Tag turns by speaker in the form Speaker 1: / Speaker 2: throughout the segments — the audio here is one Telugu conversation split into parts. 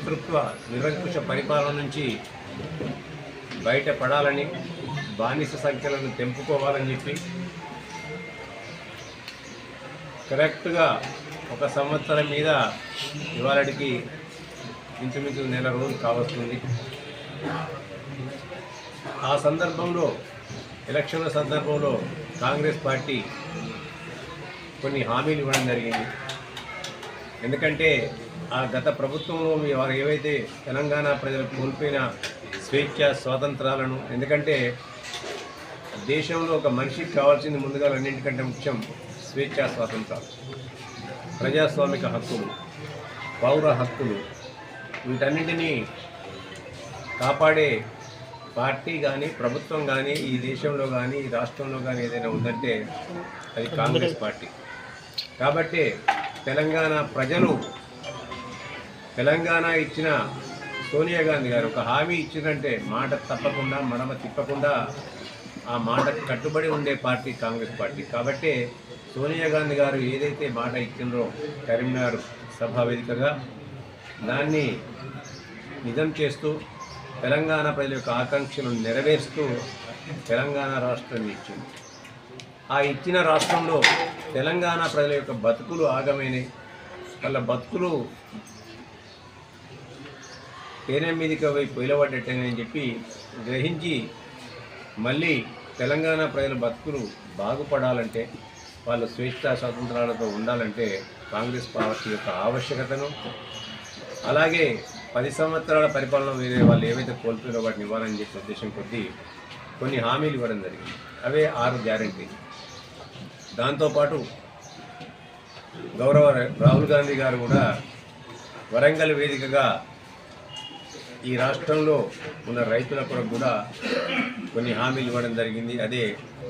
Speaker 1: నిరంకుశ పరిపాలన నుంచి బయటపడాలని, బానిస సంఖ్యలను తెంపుకోవాలని చెప్పి కరెక్ట్గా 1 సంవత్సరం మీద ఇవాళకి ఇంచుమించు నెల రోజులు కావస్తుంది. ఆ సందర్భంలో ఎలక్షన్ల సందర్భంలో కాంగ్రెస్ పార్టీ కొన్ని హామీలు ఇవ్వడం జరిగింది. ఎందుకంటే ఆ గత ప్రభుత్వంలో వారు ఏవైతే తెలంగాణ ప్రజలకు కోల్పోయిన స్వేచ్ఛ స్వాతంత్రాలను, ఎందుకంటే దేశంలో ఒక మనిషికి కావాల్సింది ముందుగా అన్నింటికంటే ముఖ్యం స్వేచ్ఛ స్వాతంత్రాలు, ప్రజాస్వామిక హక్కులు, పౌర హక్కులు, వీటన్నింటినీ కాపాడే పార్టీ కానీ ప్రభుత్వం కానీ ఈ దేశంలో కానీ ఈ రాష్ట్రంలో కానీ ఏదైనా ఉందంటే అది కాంగ్రెస్ పార్టీ. కాబట్టి తెలంగాణ ప్రజలు తెలంగాణ ఇచ్చిన సోనియా గాంధీ గారు ఒక హామీ ఇచ్చిందంటే మాట తప్పకుండా మడమ తిప్పకుండా ఆ మాటకు కట్టుబడి ఉండే పార్టీ కాంగ్రెస్ పార్టీ. కాబట్టి సోనియా గాంధీ గారు ఏదైతే మాట ఇచ్చిందో కరీంనగర్ సభా వేదికగా దాన్ని నిజం చేస్తూ తెలంగాణ ప్రజల యొక్క ఆకాంక్షలను నెరవేరుస్తూ తెలంగాణ రాష్ట్రాన్ని ఇచ్చింది. ఆ ఇచ్చిన రాష్ట్రంలో తెలంగాణ ప్రజల యొక్క బతుకులు ఆగమైనవి, వాళ్ళ బతుకులు తేనె మీదకి పోయి పొయిలబడ్డట్టని చెప్పి గ్రహించి మళ్ళీ తెలంగాణ ప్రజల బతుకులు బాగుపడాలంటే, వాళ్ళు స్వేచ్ఛ స్వాతంత్రాలతో ఉండాలంటే కాంగ్రెస్ పార్టీ యొక్క ఆవశ్యకతను, అలాగే 10 సంవత్సరాల పరిపాలన వేరే వాళ్ళు ఏవైతే కోల్పోయారో వాటిని ఇవ్వాలని చెప్పి ఉద్దేశం కొద్దీ కొన్ని హామీలు ఇవ్వడం జరిగింది. అవే 6 గ్యారంటీలు. దాంతోపాటు గౌరవ రాహుల్ గాంధీ గారు కూడా వరంగల్ వేదికగా ఈ రాష్ట్రంలో ఉన్న రైతుల కొరకు కూడా కొన్ని హామీలు ఇవ్వడం జరిగింది. అదే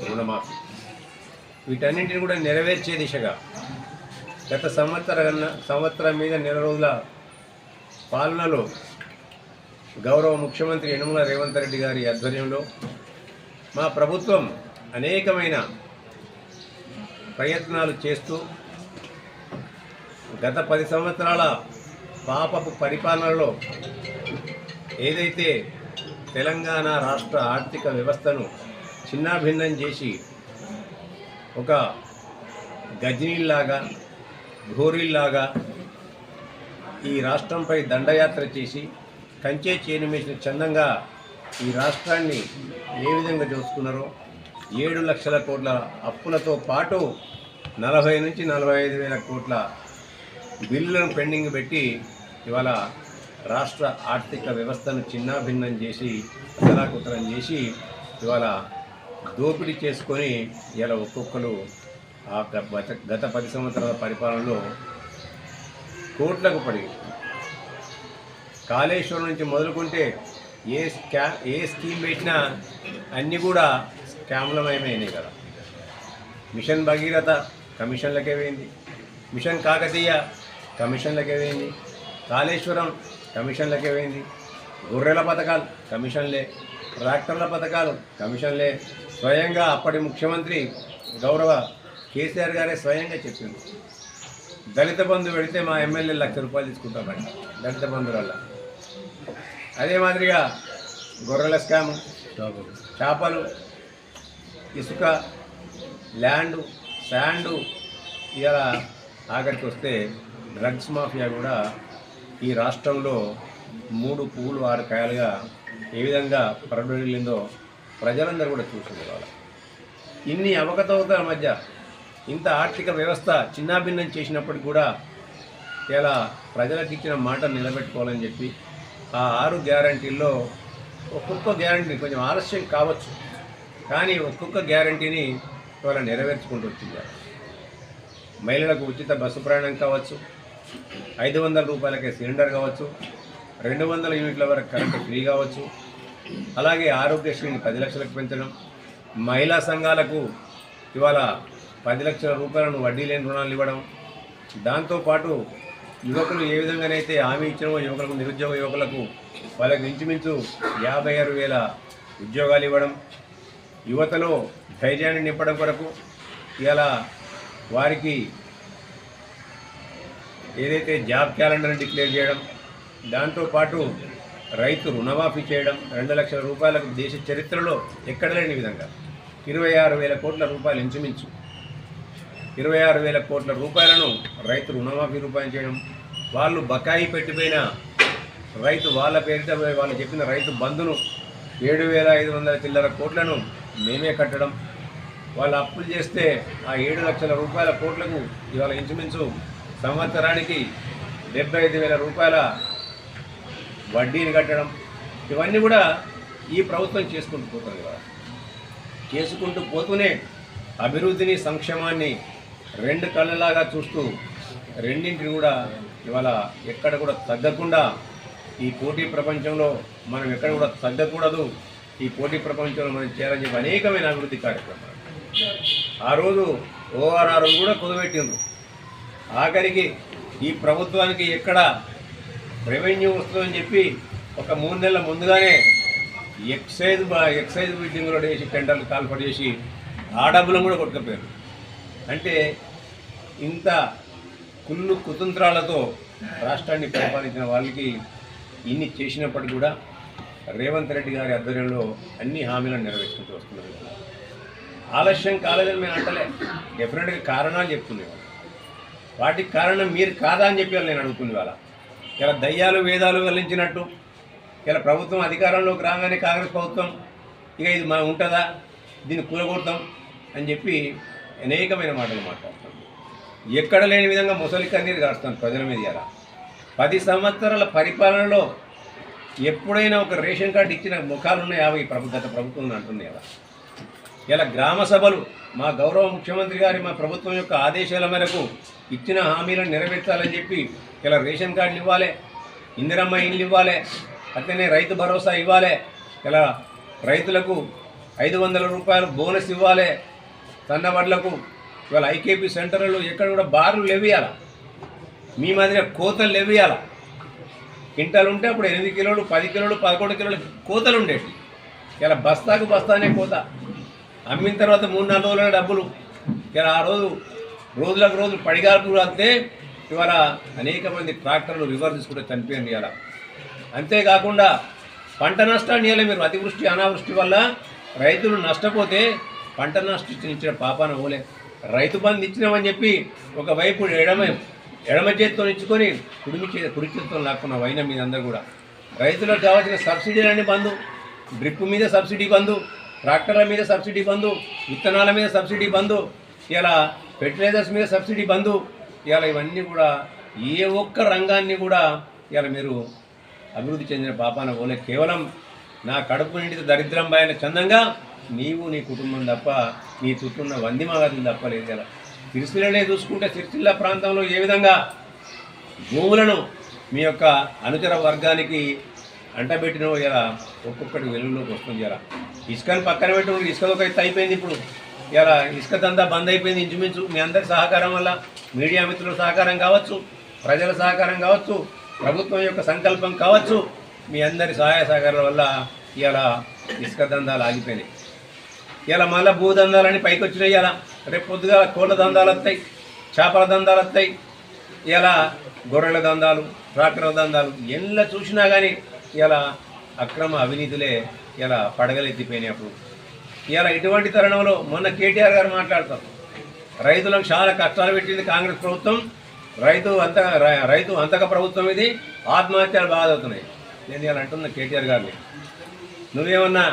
Speaker 1: రుణమాఫీ. వీటన్నింటిని కూడా నెరవేర్చే దిశగా గత సంవత్సరం మీద నెల రోజుల పాలనలో గౌరవ ముఖ్యమంత్రి యనమల రేవంత్ రెడ్డి గారి ఆధ్వర్యంలో మా ప్రభుత్వం అనేకమైన ప్రయత్నాలు చేస్తూ గత 10 సంవత్సరాల పాపపు పరిపాలనలో ఏదైతే తెలంగాణ రాష్ట్ర ఆర్థిక వ్యవస్థను చిన్నాభిన్నం చేసి ఒక గజనీల్లాగా ఘోరీల్లాగా ఈ రాష్ట్రంపై దండయాత్ర చేసి కంచే చేనుమేసిన చందంగా ఈ రాష్ట్రాన్ని ఏ విధంగా చూసుకున్నారో 7 లక్షల కోట్ల అప్పులతో పాటు 40 నుంచి 45 వేల కోట్ల బిల్లులను పెండింగ్ పెట్టి ఇవాళ రాష్ట్ర ఆర్థిక వ్యవస్థను చిన్నాభిన్నం చేసి అతలాకుతలం చేసి ఇవాళ దోపిడీ చేసుకొని ఇలా ఒక్కొక్కరు ఆ గత 10 సంవత్సరాల పరిపాలనలో కోట్లకు పడి కాళేశ్వరం నుంచి మొదలుకుంటే ఏ స్కీమ్ పెట్టినా అన్నీ కూడా స్కామ్లమయమైనాయి కదా. మిషన్ భగీరథ కమిషన్లకే పోయింది, మిషన్ కాకతీయ కమిషన్లకే పోయింది, కాళేశ్వరం కమిషన్లకే పోయింది, గొర్రెల పథకాలు కమిషన్లే, ట్రాక్టర్ల పథకాలు కమిషన్లే. స్వయంగా అప్పటి ముఖ్యమంత్రి గౌరవ కేసీఆర్ గారే స్వయంగా చెప్పింది, దళిత బంధు పెడితే మా ఎమ్మెల్యే ₹1,00,000 తీసుకుంటామని దళిత బంధు వల్ల. అదే మాదిరిగా గొర్రెల స్కాము, చేపలు, ఇసుక, ల్యాండు, శాండు, ఇలా ఆఖరికి వస్తే డ్రగ్స్ మాఫియా కూడా ఈ రాష్ట్రంలో 3 పువ్వులు 6 కాయలుగా ఏ విధంగా పరడొలిందో ప్రజలందరూ కూడా చూసుకునేవాళ్ళు. ఇన్ని అవకతవకల మధ్య ఇంత ఆర్థిక వ్యవస్థ చిన్నాభిన్నం చేసినప్పటికి కూడా ఇలా ప్రజలకు ఇచ్చిన మాట నిలబెట్టుకోవాలని చెప్పి ఆ 6 గ్యారంటీల్లో ఒక్కొక్క గ్యారంటీ కొంచెం ఆలస్యం కావచ్చు, కానీ ఒక్కొక్క గ్యారంటీని ఇవాళ నెరవేర్చుకుంటూ వచ్చింది. మహిళలకు ఉచిత బస్సు ప్రయాణం కావచ్చు, 500 రూపాయలకే సిలిండర్ కావచ్చు, 200 యూనిట్ల వరకు కరెంటు ఫ్రీ కావచ్చు, అలాగే ఆరోగ్యశ్రీని 10 లక్షలకు పెంచడం, మహిళా సంఘాలకు ఇవాళ 10 లక్షల రూపాయలను వడ్డీ లేని రుణాలు ఇవ్వడం, దాంతోపాటు యువకులు ఏ విధంగానైతే హామీ ఇచ్చినో యువకులకు, నిరుద్యోగ యువకులకు వాళ్ళకి ఇంచుమించు 56,000 ఉద్యోగాలు ఇవ్వడం, యువతలో ధైర్యాన్ని నింపడం కొరకు ఇలా వారికి ఏదైతే జాబ్ క్యాలెండర్ని డిక్లేర్ చేయడం, దాంతోపాటు రైతు రుణమాఫీ చేయడం 2 లక్షల రూపాయలకు దేశ చరిత్రలో ఎక్కడ లేని విధంగా 26,000 కోట్ల రూపాయలు ఇంచుమించు 26,000 కోట్ల రూపాయలను రైతు రుణమాఫీ రూపాయలు చేయడం, వాళ్ళు బకాయి పెట్టిపోయిన రైతు వాళ్ళ పేరిట వాళ్ళు చెప్పిన రైతు బంధును 7,500 చిల్లర కోట్లను మేమే కట్టడం, వాళ్ళు అప్పులు చేస్తే ఆ 7 లక్షల రూపాయల కోట్లకు ఇవాళ ఇంచుమించు సంవత్సరానికి 75,000 రూపాయల వడ్డీని కట్టడం, ఇవన్నీ కూడా ఈ ప్రభుత్వం చేసుకుంటూ పోతుంది. ఇవాళ చేసుకుంటూ పోతూనే అభివృద్ధిని సంక్షేమాన్ని 2 కళ్ళలాగా చూస్తూ రెండింటిని కూడా ఇవాళ ఎక్కడ కూడా తగ్గకుండా ఈ పోటీ ప్రపంచంలో మనం ఎక్కడ కూడా తగ్గకూడదు, ఈ పోటీ ప్రపంచంలో మనం చేయాలని చెప్పి అనేకమైన అభివృద్ధి కార్యక్రమాలు ఆ రోజు ORR కూడా కుదబెట్టిండ్రు. ఆఖరికి ఈ ప్రభుత్వానికి ఎక్కడ రెవెన్యూ వస్తుందని చెప్పి ఒక 3 నెలల ముందుగానే ఎక్సైజ్ బిల్డింగ్లో వేసి టెండర్లు కాల్పడి చేసి ఆ డబ్బులను కూడా కొట్టుకపోయారు. అంటే ఇంత కుళ్ళు కుతంత్రాలతో రాష్ట్రాన్ని పరిపాలించిన వాళ్ళకి ఇన్ని చేసినప్పటికీ కూడా రేవంత్ రెడ్డి గారి ఆధ్వర్యంలో అన్ని హామీలను నెరవేర్చుకుంటూ వస్తున్నారు. ఆలస్యం కాలేదని మేము అంటలే, డెఫినెట్గా కారణాలు చెప్తున్నారు. వాటికి కారణం మీరు కాదా అని చెప్పి నేను అడుగుతుంది. వాళ్ళ ఇలా దయ్యాలు వేదాలు వెల్లించినట్టు ఇలా ప్రభుత్వం అధికారంలోకి రాగానే కాంగ్రెస్ ప్రభుత్వం ఇక ఇది మనం ఉంటుందా, దీన్ని కూలగొడతాం అని చెప్పి అనేకమైన మాటలు మాట్లాడుతాం. ఎక్కడ లేని విధంగా ముసలి కన్నీరు కారుస్తాను ప్రజల మీద. ఇలా 10 సంవత్సరాల పరిపాలనలో ఎప్పుడైనా ఒక రేషన్ కార్డు ఇచ్చిన ముఖాలు ఉన్నాయా గత ప్రభుత్వం అంటుంది. ఇలా గ్రామ సభలు మా గౌరవ ముఖ్యమంత్రి గారి మా ప్రభుత్వం యొక్క ఆదేశాల మేరకు ఇచ్చిన హామీలను నెరవేర్చాలని చెప్పి ఇలా రేషన్ కార్డులు ఇవ్వాలి, ఇందిరమ్మ ఇండ్లు ఇవ్వాలి, అట్లనే రైతు భరోసా ఇవ్వాలి, ఇలా రైతులకు 500 రూపాయలు బోనస్ ఇవ్వాలి, సన్నవడ్లకు ఇవాళ ఐకేపీ సెంటర్లు ఎక్కడ కూడా బార్లు లేవియాల, మీ మాదిరిగా కోతలు లేవియాల. క్వింటాలు ఉంటే అప్పుడు 8 కిలోలు 10 కిలోలు 11 కిలోలు కోతలు ఉండేవి. ఇలా బస్తాకు బస్తానే కోత, అమ్మిన తర్వాత 3-4 రోజుల డబ్బులు. ఇలా ఆ రోజులకు రోజులు పడిగాల్పులు రాస్తే ఇవాళ అనేక మంది ట్రాక్టర్లు రివర్స్ తీసుకుంటే చనిపోయింది. ఇలా అంతేకాకుండా పంట నష్టాన్ని ఇలా మీరు అతివృష్టి అనావృష్టి వల్ల రైతులు నష్టపోతే పంట నష్టం ఇచ్చిన పాపాన పోలే. రైతు బంధు ఇచ్చినామని చెప్పి ఒకవైపు ఎడమ చేతితో ఇచ్చుకొని కుడి చేతితో లాక్కున్న వైన మీద అందరూ కూడా రైతులకు కావాల్సిన సబ్సిడీలన్నీ బంధు, డ్రిప్ మీద సబ్సిడీ బంధు, ట్రాక్టర్ల మీద సబ్సిడీ బంధు, విత్తనాల మీద సబ్సిడీ బంధు, ఇలా ఫెర్టిలైజర్స్ మీద సబ్సిడీ బంధు. ఇలా ఇవన్నీ కూడా ఏ ఒక్క రంగాన్ని కూడా ఇలా మీరు అభివృద్ధి చెందిన పాపాన పోలే. కేవలం నా కడుపు నిండితే దరిద్రం బాయన చందంగా నీవు నీ కుటుంబం తప్ప నీ చుట్టూ ఉన్న 100 మగదులు తప్ప లేదు. ఇలా సిరిసిల్లనే చూసుకుంటే సిరిసిల్ల ప్రాంతంలో ఏ విధంగా భూములను మీ యొక్క అనుచర వర్గానికి అంటబెట్టిన ఇలా ఒక్కొక్కటి వెలుగులోకి వస్తుంది. ఇలా ఇసుకని పక్కన పెట్టి ఇసుక ఒక ఎత్తు అయిపోయింది. ఇప్పుడు ఇలా ఇసుక దందా బంద్ అయిపోయింది ఇంచుమించు. మీ అందరి సహకారం వల్ల, మీడియా మిత్రుల సహకారం కావచ్చు, ప్రజల సహకారం కావచ్చు, ప్రభుత్వం యొక్క సంకల్పం కావచ్చు, మీ అందరి సహాయ సహకారాల వల్ల ఇలా ఇసుక దందాలు ఆగిపోయినాయి. ఇలా మళ్ళీ భూదందాలని పైకి వచ్చినాయి. ఇలా రేపు పొద్దుగా కోళ్ళ దందాలు వస్తాయి, చేపల దందాలు వస్తాయి, ఇలా గొర్రెల దందాలు, ట్రాక్టర్ల దందాలు ఎలా చూసినా కానీ ఇలా అక్రమ అవినీతులే ఇలా పడగలెత్తిపోయినాయి. అప్పుడు ఇలా ఇటువంటి తరుణంలో మొన్న కేటీఆర్ గారు మాట్లాడతారు, రైతులకు చాలా కష్టాలు పెట్టింది కాంగ్రెస్ ప్రభుత్వం, రైతు అంతక ప్రభుత్వం, ఇది ఆత్మహత్యలు బాగా అవుతున్నాయి. నేను ఇలా అంటున్నా కేటీఆర్ గారిని, నువ్వేమన్నా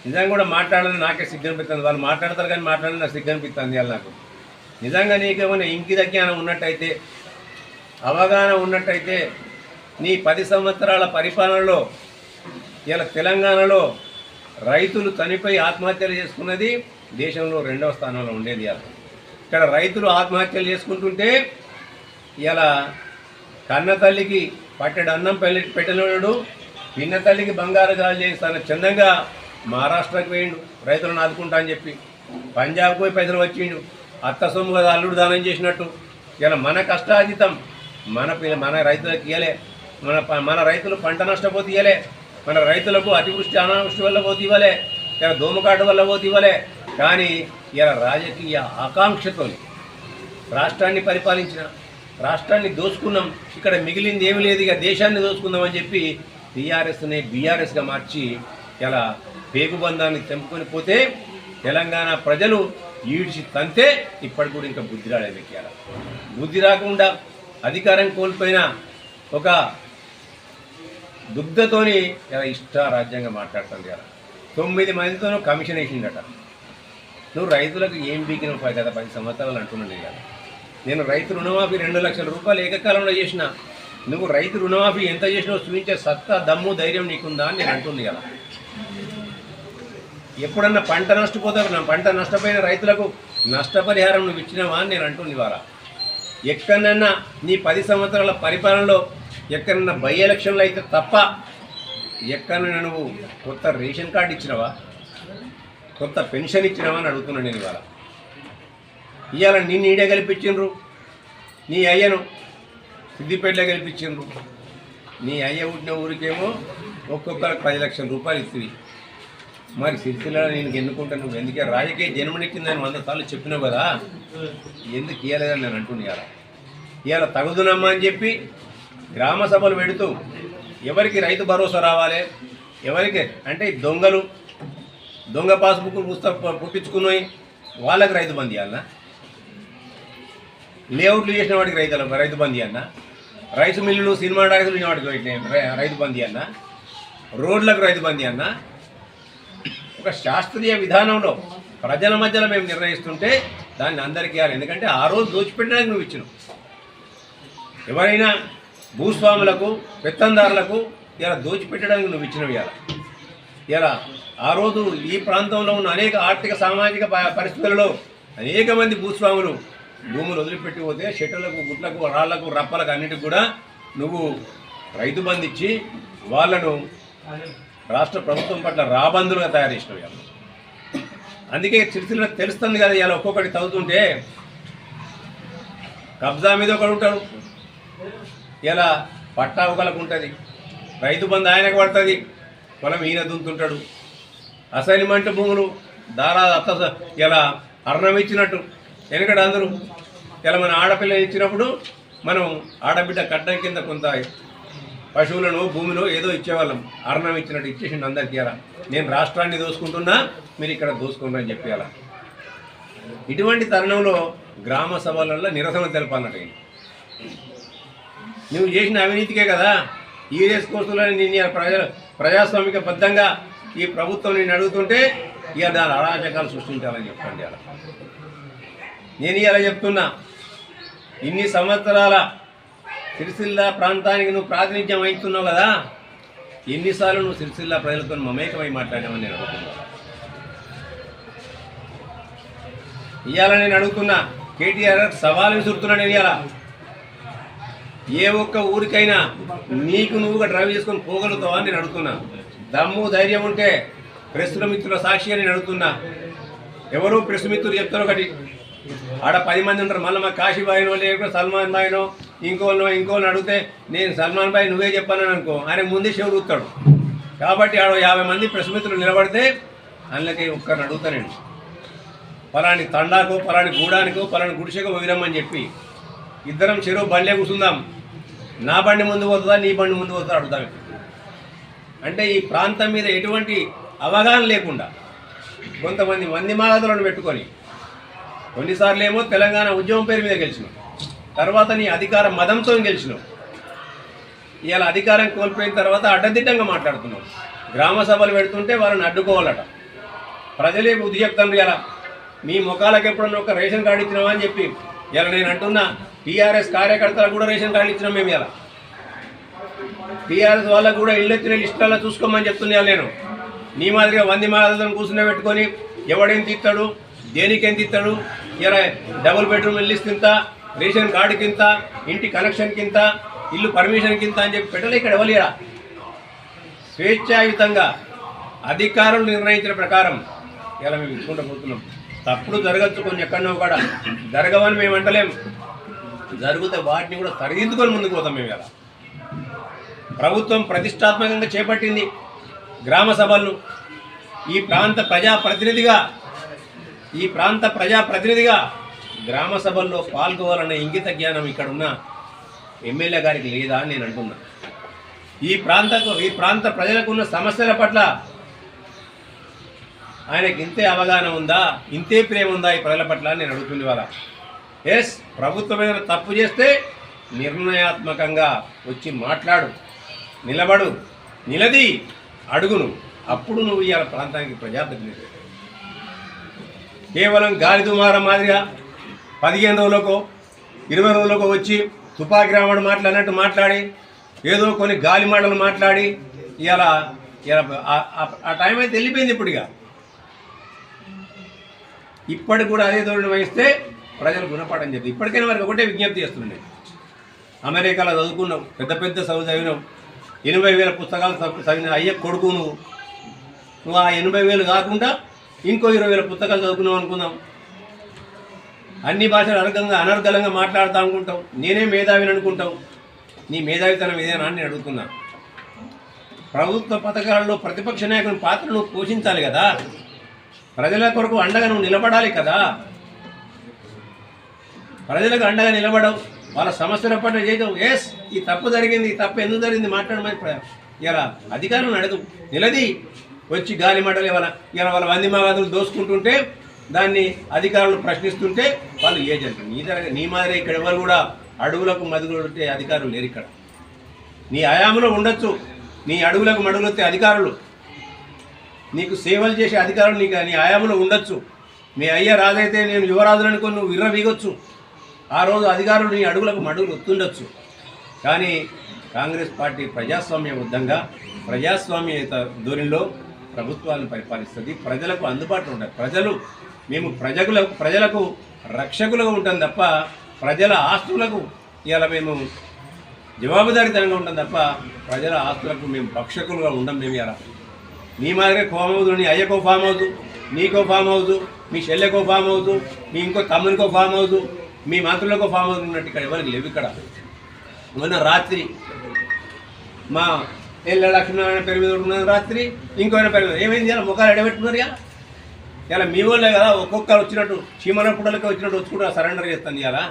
Speaker 1: నిజంగా కూడా మాట్లాడాలని నాకే సిగ్గు అనిపిస్తుంది. వాళ్ళు మాట్లాడతారు కానీ మాట్లాడాలని నాకు సిగ్గు అనిపిస్తుంది. ఇలా నాకు నిజంగా నీకేమైనా ఇంకిత జ్ఞానం ఉన్నట్టయితే, అవగాహన ఉన్నట్టయితే, నీ 10 సంవత్సరాల పరిపాలనలో ఇలా తెలంగాణలో రైతులు చనిపోయి ఆత్మహత్యలు చేసుకున్నది దేశంలో 2వ స్థానంలో ఉండేది. ఇక్కడ రైతులు ఆత్మహత్యలు చేసుకుంటుంటే ఇలా కన్న తల్లికి పట్టెడు అన్నం పెట్టలేడు, పిన్న తల్లికి బంగారు గాలు చేస్తాను చందంగా మహారాష్ట్రకు పోయిండు రైతులను ఆదుకుంటా అని చెప్పి, పంజాబ్కి పోయి పైసలు వచ్చిండు, అత్త సొమ్ము కదా అల్లుడు దానం చేసినట్టు. ఇలా మన కష్టాజితం మన రైతులకు ఇయ్యలే, మన రైతులు పంట నష్టపోతే ఇవ్వలే, మన రైతులకు అతివృష్టి అనావృష్టి వల్ల పోతే ఇవ్వలే, ఇలా దోమకాటు వల్ల పోతే ఇవ్వలే. కానీ ఇలా రాజకీయ ఆకాంక్షతో రాష్ట్రాన్ని పరిపాలించిన రాష్ట్రాన్ని దోచుకున్నాం, ఇక్కడ మిగిలింది ఏమి లేదు, ఇక దేశాన్ని దోచుకుందామని చెప్పి టీఆర్ఎస్ని బీఆర్ఎస్గా మార్చి ఇలా పేగుబంధాన్ని తెంపుకొని పోతే తెలంగాణ ప్రజలు ఈడ్చి తంతే ఇప్పటికి కూడా ఇంకా బుద్ధి రాలేదు. ఎక్కాల బుద్ధి రాకుండా అధికారం కోల్పోయిన ఒక దుగ్ధతోని ఇలా ఇష్టారాజ్యంగా మాట్లాడుతుంది. ఇలా 9 మందితోనూ కమిషన్ వేసిందట. నువ్వు రైతులకు ఏం బీకినవు కదా 10 సంవత్సరాలు అంటున్నాను కదా. నేను రైతు రుణమాఫీ 2 లక్షల రూపాయలు ఏకకాలంలో చేసిన. నువ్వు రైతు రుణమాఫీ ఎంత చేసినావో చూపించే సత్తా, దమ్ము, ధైర్యం నీకుందా అని నేను అంటుంది కదా. ఎప్పుడన్నా పంట నష్టపోతావు, పంట నష్టపోయిన రైతులకు నష్టపరిహారం నువ్వు ఇచ్చినావా అని నేను అంటుంది ఇవాళ. ఎక్కడన్నా నీ 10 సంవత్సరాల పరిపాలనలో ఎక్కడన్నా బై ఎలక్షన్లు అయితే తప్ప ఎక్కడన్నా నువ్వు కొత్త రేషన్ కార్డు ఇచ్చినావా, కొత్త పెన్షన్ ఇచ్చినావా అని అడుగుతున్నాను నేను ఇవాళ. ఇవాళ నిన్ను ఈడే గెలిపించిండ్రు, నీ అయ్యను సిద్దిపేటలో గెలిపించిండ్రు. నీ అయ్య పుట్టిన ఊరికేమో ఒక్కొక్కరికి 10 లక్షల రూపాయలు ఇస్తుంది. మరి సిరిసిల్లలో నేను ఎన్నుకుంటా, నువ్వు ఎందుకే రాజకీయ జన్మనిచ్చిందని 100 సార్లు చెప్పినావు కదా, ఎందుకు ఇవ్వలేదని నేను అంటున్నా. ఇవాళ తగుదునమ్మా అని చెప్పి గ్రామ సభలు పెడుతూ ఎవరికి రైతు భరోసా రావాలి, ఎవరికి అంటే దొంగలు దొంగ పాస్బుక్ పుట్టించుకున్నాయి వాళ్ళకి రైతు బంద్ ఇవ్వాలన్నా, లేఅవుట్లు చేసిన వాడికి రైతు బంద్ ఇవ్వన్నా, రైస్ మిల్లులు సినిమా డాక్టర్లు వాటికి రైతు బంద్ ఇవ్వన్నా, రోడ్లకు రైతు బంద్ ఇవ్వన్నా. ఒక శాస్త్రీయ విధానంలో ప్రజల మధ్యలో మేము నిర్ణయిస్తుంటే దాన్ని అందరికీ ఇవ్వాలి. ఎందుకంటే ఆ రోజు దోచిపెట్టడానికి నువ్వు ఇచ్చినావు. ఎవరైనా భూస్వాములకు పెత్తందారులకు ఇలా దోచిపెట్టడానికి నువ్వు ఇచ్చినవి. ఇలా ఆ రోజు ఈ ప్రాంతంలో ఉన్న అనేక ఆర్థిక సామాజిక పరిస్థితులలో అనేక మంది భూస్వాములు భూములు వదిలిపెట్టి పోతే షెట్టలకు, గుట్లకు, రాళ్లకు, రప్పలకు అన్నిటికి కూడా నువ్వు రైతు బంధు ఇచ్చి వాళ్ళను రాష్ట్ర ప్రభుత్వం పట్ల రాబందులుగా తయారు చేసినవి. అందుకే సిరిసిల్ల తెలుస్తుంది కదా. ఇలా ఒక్కొక్కటి తవ్వుతుంటే కబ్జా మీద ఒకడు ఉంటాడు, ఇలా పట్టా ఒకలకు ఉంటుంది, రైతు బంధు ఆయనకు పడుతుంది, పొలం ఈయన దుంతుంటాడు. అసైన్మెంట్ భూములు దారా ఇలా అర్ణం ఇచ్చినట్టు వెనకడ అందరూ ఇలా మన ఆడపిల్ల ఇచ్చినప్పుడు మనం ఆడబిడ్డ కట్టడం కింద కొంత పశువులను భూమిలో ఏదో ఇచ్చేవాళ్ళం, అర్ణం ఇచ్చినట్టు ఇచ్చేసిండు అందరికీ. అలా నేను రాష్ట్రాన్ని దోసుకుంటున్నా, మీరు ఇక్కడ దోసుకుంటారని చెప్పి అలా. ఇటువంటి తరుణంలో గ్రామ సభలలో నిరసన తెలపాలన్నట్టు నువ్వు చేసిన అవినీతికే కదా ఈ రేస్ కోర్సులని నిన్ను ప్రజాస్వామిక బద్ధంగా ఈ ప్రభుత్వం నేను అడుగుతుంటే ఇక దాని అరాచకాలు సృష్టించాలని చెప్పండి. అలా నేను ఇలా చెప్తున్నా, ఇన్ని సంవత్సరాల సిరిసిల్ల ప్రాంతానికి నువ్వు ప్రాతినిధ్యం వహిస్తున్నావు కదా, ఎన్నిసార్లు నువ్వు సిరిసిల్ల ప్రజలతో మమేకమై మాట్లాడామని నేను అడుగుతున్నా. ఇవాళ నేను అడుగుతున్నా, కేటీఆర్ సవాలు విసురుతున్నా. నేను ఇవాళ ఏ ఒక్క ఊరికైనా నీకు నువ్వుగా డ్రైవ్ చేసుకొని పోగలుగుతావా అని నేను అడుగుతున్నా. దమ్ము ధైర్యం ఉంటే ప్రెస్ మిత్రుల సాక్షిగా నేను అడుగుతున్నా. ఎవరు ప్రెస్ మిత్రులు చెప్తారు ఒకటి, ఆడ 10 మంది ఉంటారు. మళ్ళీ మా కాశీబాయినో లేకపోతే సల్మాన్ బాయినో ఇంకోని అడిగితే నేను సల్మాన్ బాయ్ నువ్వే చెప్పానని అనుకో, ఆయన ముందే చెవులు ఊతాడు. కాబట్టి ఆడ 50 మంది ప్రెస్ మిత్రులు నిలబడితే అందులోకి ఒక్కరిని అడుగుతా నేను, పలాని తండాకో పలాని గూడానికో పలాని గుడిసెకో వదిలమ్మని చెప్పి ఇద్దరం చెరువు బండ్లే కూర్చుందాం, నా బండి ముందు పోతుందా నీ బండి ముందు పోతుందా అడుగుతాం. అంటే ఈ ప్రాంతం మీద ఎటువంటి అవగాహన లేకుండా కొంతమంది మంది మాగదులను పెట్టుకొని కొన్నిసార్లు ఏమో తెలంగాణ ఉద్యమం పేరు మీద గెలిచినావు, తర్వాత నీ అధికార మదంతో గెలిచినావు. ఇవాళ అధికారం కోల్పోయిన తర్వాత అడ్డదిడ్డంగా మాట్లాడుతున్నావు. గ్రామ సభలు పెడుతుంటే వాళ్ళని అడ్డుకోవాలట. ప్రజలే బుద్ధి చెప్తాను. ఇలా మీ ముఖాలకు ఎప్పుడన్నా ఒక రేషన్ కార్డు ఇచ్చినావా అని చెప్పి ఇలా నేను అంటున్నా. టీఆర్ఎస్ కార్యకర్తలకు కూడా రేషన్ కార్డు ఇచ్చినాం మేము. ఇలా టీఆర్ఎస్ వాళ్ళకు కూడా ఇల్లు వచ్చిన లిస్టులలో చూసుకోమని చెప్తున్నా నేను. నీ మాదిరిగా 100 మాదిరిని కూర్చునే పెట్టుకొని ఎవడేం తీస్తాడు, దేనికి ఎంత ఇస్తాడు, ఇలా డబుల్ బెడ్రూమ్ ఇల్లు ఇస్తుంత, రేషన్ కార్డు కింద, ఇంటి కనెక్షన్ కింద, ఇల్లు పర్మిషన్ కింద అని చెప్పి పెట్టలే. ఇక్కడ ఎవరు స్వేచ్ఛాయుతంగా అధికారులు నిర్ణయించిన ప్రకారం ఇలా మేము ఇచ్చుకుంటూ పోతున్నాం. తప్పుడు జరగచ్చు, కొన్ని ఎక్కడో కూడా జరగవని మేము అంటలేం. జరిగితే వాటిని కూడా సరిదిద్దుకొని ముందుకు పోతాం మేము. ఇలా ప్రభుత్వం ప్రతిష్టాత్మకంగా చేపట్టింది గ్రామ సభలను. ఈ ప్రాంత ప్రజాప్రతినిధిగా గ్రామ సభల్లో పాల్గొవాలన్న ఇంగిత జ్ఞానం ఇక్కడ ఉన్న ఎమ్మెల్యే గారికి లేదా అని నేను అంటున్నా. ఈ ప్రాంత ప్రజలకు ఉన్న సమస్యల పట్ల ఆయనకి ఇంతే అవగాహన ఉందా, ఇంతే ప్రేమ ఉందా ఈ ప్రజల పట్ల నేను అడుగుతుంది. వాళ్ళ ప్రభుత్వం ఏదైనా తప్పు చేస్తే నిర్ణయాత్మకంగా వచ్చి మాట్లాడు, నిలబడు, నిలది అడుగును. అప్పుడు నువ్వు ఇవాళ ప్రాంతానికి ప్రజాప్రతినిధి. కేవలం గాలి దుమారం మాదిరిగా 15 రోజులకో 20 రోజులకో వచ్చి తుపాకి రావణ మాటలు అన్నట్టు మాట్లాడి ఏదో కొన్ని గాలి మాటలు మాట్లాడి ఇలా ఆ టైం అయితే వెళ్ళిపోయింది. ఇప్పటికి కూడా అదే ధోరణి వహిస్తే ప్రజలు గుణపాఠం చెప్తారు. ఇప్పటికైనా వారికి ఒకటే విజ్ఞప్తి చేస్తున్నాను. అమెరికాలో చదువుకున్నావు, పెద్ద పెద్ద చదువు చదివినావు, 80,000 పుస్తకాలు చదివిన అయ్య కొడుకు నువ్వు ఆ 80,000 కాకుండా ఇంకో 20,000 పుస్తకాలు చదువుకున్నావు అనుకుందాం. అన్ని భాషలు అనర్గళంగా మాట్లాడుతూ అనుకుంటావు, నేనే మేధావిని అనుకుంటావు. నీ మేధావితనం ఇదేనా అని నేను అడుగుతున్నా. ప్రభుత్వ పథకాలలో ప్రతిపక్ష నాయకుని పాత్ర నువ్వు పోషించాలి కదా, ప్రజల కొరకు అండగా నువ్వు నిలబడాలి కదా. ప్రజలకు అండగా నిలబడవు, వాళ్ళ సమస్యల పట్ల చేయవు. ఈ తప్పు జరిగింది, ఈ తప్పు ఎందుకు జరిగింది మాట్లాడమని ఇలా అధికారులను అడగవు. నిలది వచ్చి గాలి మాటలు ఇలా వాళ్ళ వందిమావాదులు దోసుకుంటుంటే దాన్ని అధికారులు ప్రశ్నిస్తుంటే వాళ్ళు ఏజెంట్. నీ మాదిరి ఇక్కడ ఎవరు కూడా అడుగులకు మడుగులొట్టే అధికారులు లేరు ఇక్కడ. నీ హయాంలో ఉండొచ్చు, నీ అడుగులకు మడుగులొత్తే అధికారులు, నీకు సేవలు చేసే అధికారులు నీ హయాంలో ఉండొచ్చు. మీ అయ్య రాజైతే నేను యువరాజులు అనుకొని నువ్వు విర్రవీగొచ్చు. ఆ రోజు అధికారులు నీ అడుగులకు మడుగులు ఒత్తుండొచ్చు. కానీ కాంగ్రెస్ పార్టీ ప్రజాస్వామ్యబద్ధంగా ప్రజాస్వామ్యత ధోరణిలో ప్రభుత్వాలను పరిపాలిస్తుంది. ప్రజలకు అందుబాటులో ఉంటారు. మేము ప్రజలకు రక్షకులుగా ఉంటాం తప్ప ప్రజల ఆస్తులకు ఇలా మేము జవాబుదారీతనంగా ఉంటాం తప్ప ప్రజల ఆస్తులకు మేము భక్షకులుగా ఉండం. మేము ఇలా నీ మాదిరిగా ఫామ్ హౌస్, నీ అయ్యకో ఫామ్ హౌస్, నీకో ఫామ్ హౌస్, మీ చెల్లెకో ఫామ్ హౌస్, మీ ఇంకో తమ్మునికో ఫామ్ హౌస్, మీ మంత్రులకో ఫామ్ హౌస్ ఉన్నట్టు ఇక్కడ ఎవరికి లేవు. ఇక్కడ మొన్న రాత్రి మా ఎల్ల లక్ష్మీనారాయణ పేరు మీద ఉన్న రాత్రి ఇంకోైనా పేరు మీద ఏమైంది? ఇలా ముఖాలు ఎడబెట్టుకున్నారు. ఇలా మీ వాళ్ళే కదా ఒక్కొక్కరు వచ్చినట్టు చీమన పుట్టలకి వచ్చినట్టు వచ్చి కూడా సరెండర్ చేస్తాను. ఇలా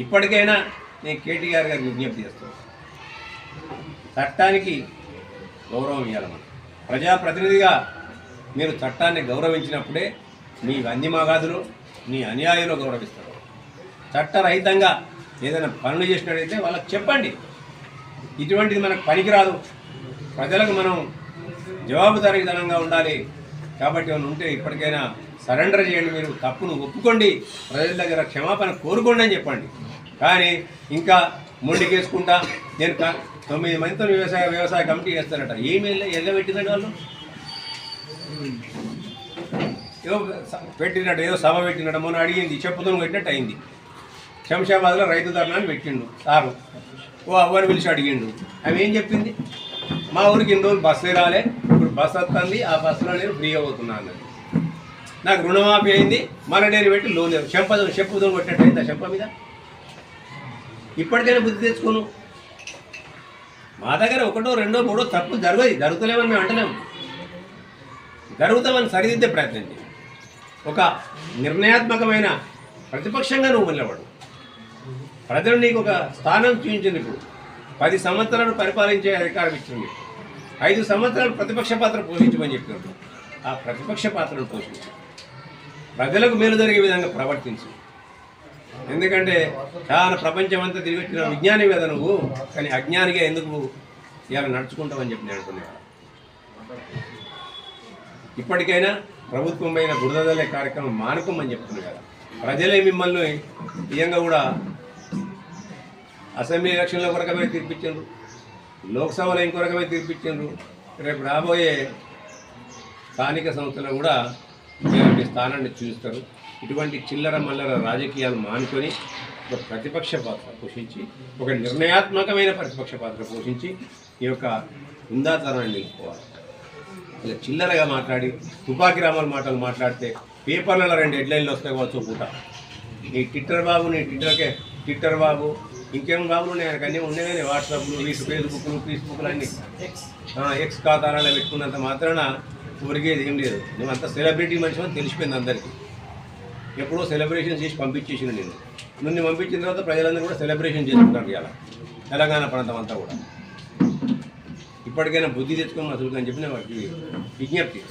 Speaker 1: ఇప్పటికైనా నేను కేటీఆర్ గారికి విజ్ఞప్తి చేస్తాను, చట్టానికి గౌరవం ఇవ్వాలి. మనం ప్రజాప్రతినిధిగా మీరు చట్టాన్ని గౌరవించినప్పుడే మీ వందిమాగాదులు, నీ అన్యాయంలో గౌరవిస్తారు. చట్టరహితంగా ఏదైనా పనులు చేసినట్టయితే వాళ్ళకి చెప్పండి, ఇటువంటిది మనకు పనికిరాదు, ప్రజలకు మనం జవాబుదారీతనంగా ఉండాలి. కాబట్టి ఏమైనా ఉంటే ఇప్పటికైనా సరెండర్ చేయండి, మీరు తప్పును ఒప్పుకోండి, ప్రజల దగ్గర క్షమాపణ కోరుకోండి అని చెప్పండి. కానీ ఇంకా మొండికేసుకుంటా నేను 9 మందితో వ్యవసాయ కమిటీ చేస్తారట. ఏమి ఎల్లబెట్టిందండి వాళ్ళు? ఏదో పెట్టినట్టు, ఏదో సభ పెట్టినట్టు మొన్న అడిగింది, చెప్పుతో పెట్టినట్టు అయింది. శంషాబాద్లో రైతు ధర్నాన్ని పెట్టిండు సారు. అవ్వని పిలిచి అడిగిండు. అవి ఏం చెప్పింది? మా ఊరికి ఇన్ని రోజులు బస్సే రాలే, ఇప్పుడు బస్సు వస్తుంది, ఆ బస్సులో నేను ఫ్రీగా పోతున్నా అన్నది. నాకు రుణమాఫీ అయింది, మళ్ళీ నేను పెట్టి లోన్ చెప్పుతో కొట్టినట్టు అయింది ఆ చెంప మీద. ఇప్పటికైనా బుద్ధి తెచ్చుకోను. మా దగ్గర 1, 2, 3 తప్పులు జరుగుతలేమని మేము అంటలేము, జరుగుతామని సరిదిద్దే ప్రయత్నం చేయి. ఒక నిర్ణయాత్మకమైన ప్రతిపక్షంగా నువ్వు నిలబడు. ప్రజలు నీకు ఒక స్థానం చూపించింది. ఇప్పుడు 10 సంవత్సరాలు పరిపాలించే అధికారం ఇచ్చింది. 5 సంవత్సరాలు ప్రతిపక్ష పాత్ర పోషించమని చెప్పినప్పుడు ఆ ప్రతిపక్ష పాత్రను పోషించు, ప్రజలకు మేలు జరిగే విధంగా ప్రవర్తించు. ఎందుకంటే చాలా ప్రపంచం అంతా తిరిగిపెట్టిన విజ్ఞాని కదా నువ్వు, కానీ అజ్ఞానిగా ఎందుకు ఇలా నడుచుకుంటామని చెప్పి నేను అనుకునేవాడు. ఇప్పటికైనా ప్రభుత్వం పైన బురదలే కార్యక్రమం మానుకోమని చెప్తున్నారు కదా. ప్రజలే మిమ్మల్ని నిజంగా కూడా అసెంబ్లీ ఎలక్షన్లో ఒక రకమైన తీర్పిచ్చారు, లోక్సభలో ఇంకో రకమైన తీర్పిచ్చారు. రేపు రాబోయే స్థానిక సంస్థలు కూడా మీ స్థానాన్ని చూస్తారు. ఇటువంటి చిల్లర మల్లర రాజకీయాలు మానుకొని ఒక ప్రతిపక్ష పాత్ర పోషించి, ఒక నిర్ణయాత్మకమైన ప్రతిపక్ష పాత్ర పోషించి ఈ యొక్క ఉందాతనాన్ని నిలుపుకోవాలి. ఇలా చిల్లరగా మాట్లాడి తుపాకి రామాల మాటలు మాట్లాడితే పేపర్లలో 2 హెడ్లైన్లు వస్తాయి కావచ్చు పూట. నీ ట్విట్టర్ బాబు, నీ ట్విట్టర్ బాబు, ఇంకేం బాబులు ఉన్నాయి, ఆయనకు అన్నీ ఉన్నాయి. కానీ వాట్సాప్లు, ఫేస్బుక్లు అన్నీ ఎక్స్ ఖాతాలలో పెట్టుకున్నంత మాత్రాన ఊరికేది ఏం లేదు. నువ్వు అంత సెలబ్రిటీ మనిషి అని తెలిసిపోయింది అందరికీ. ఎప్పుడో సెలబ్రేషన్ చేసి పంపించేసిన నిన్ను పంపించిన తర్వాత ప్రజలందరూ కూడా సెలబ్రేషన్ చేసుకుంటారు ఇలా తెలంగాణ ప్రాంతం అంతా కూడా. ఇప్పటికైనా బుద్ధి తెచ్చుకొని అసలు అని చెప్పి నేను వారికి విజ్ఞప్తి.